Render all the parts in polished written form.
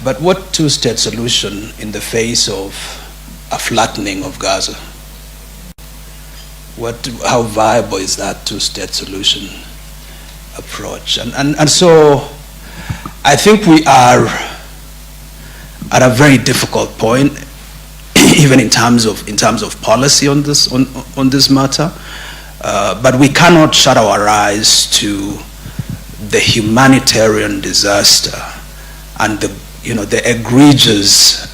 But what two-state solution in the face of a flattening of Gaza? How viable is that two-state solution approach? And so I think we are at a very difficult point, even in terms of policy on this matter. But we cannot shut our eyes to the humanitarian disaster and the egregious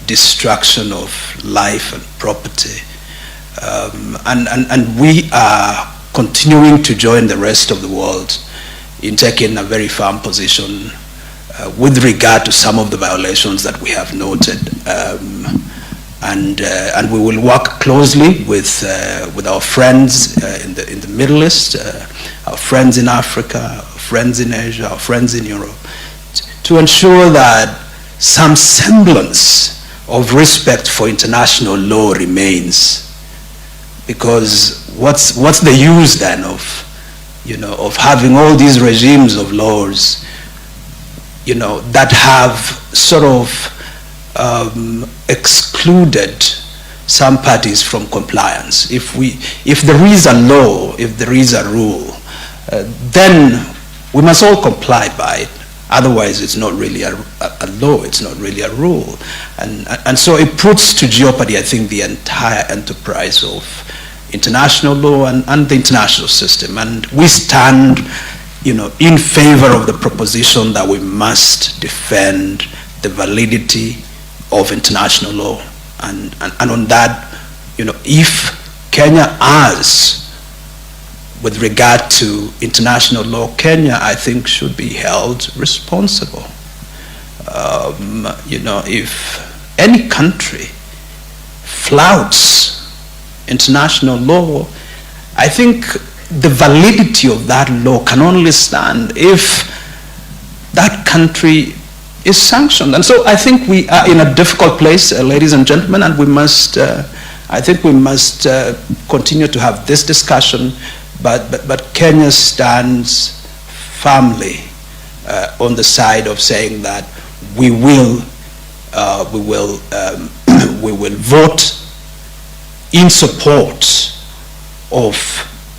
destruction of life and property. And we are continuing to join the rest of the world in taking a very firm position with regard to some of the violations that we have noted. And we will work closely with our friends in the Middle East, our friends in Africa, our friends in Asia, our friends in Europe, to ensure that some semblance of respect for international law remains. Because what's the use then of having all these regimes of laws, that have sort of excluded some parties from compliance? If there is a law, if there is a rule, then we must all comply by it. Otherwise, it's not really a law, it's not really a rule. And so it puts to jeopardy, I think, the entire enterprise of international law and the international system. And we stand, in favor of the proposition that we must defend the validity of international law. And on that, if Kenya has, with regard to international law, Kenya, I think, should be held responsible. If any country flouts international law, I think the validity of that law can only stand if that country is sanctioned. And so I think we are in a difficult place, ladies and gentlemen, and we must, I think we must continue to have this discussion. But Kenya stands firmly on the side of saying that we will vote in support of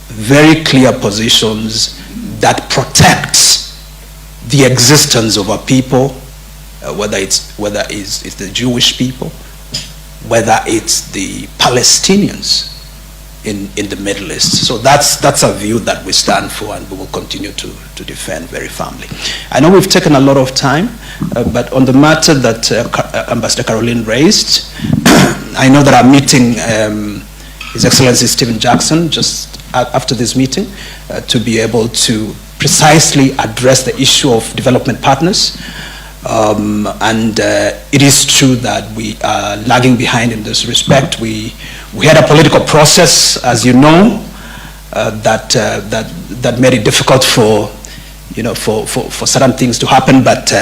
very clear positions that protect the existence of our people, whether it's the Jewish people, whether it's the Palestinians in the Middle East. So that's a view that we stand for, and we will continue to defend very firmly. I know we've taken a lot of time, but on the matter that Ambassador Caroline raised, I know that I'm meeting His Excellency Stephen Jackson just after this meeting to be able to precisely address the issue of development partners. And it is true that we are lagging behind in this respect. We had a political process, as you know, that made it difficult for certain things to happen. But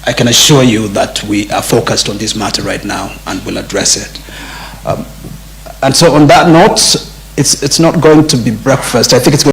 I can assure you that we are focused on this matter right now and will address it. And so, on that note, it's not going to be breakfast. I think it's going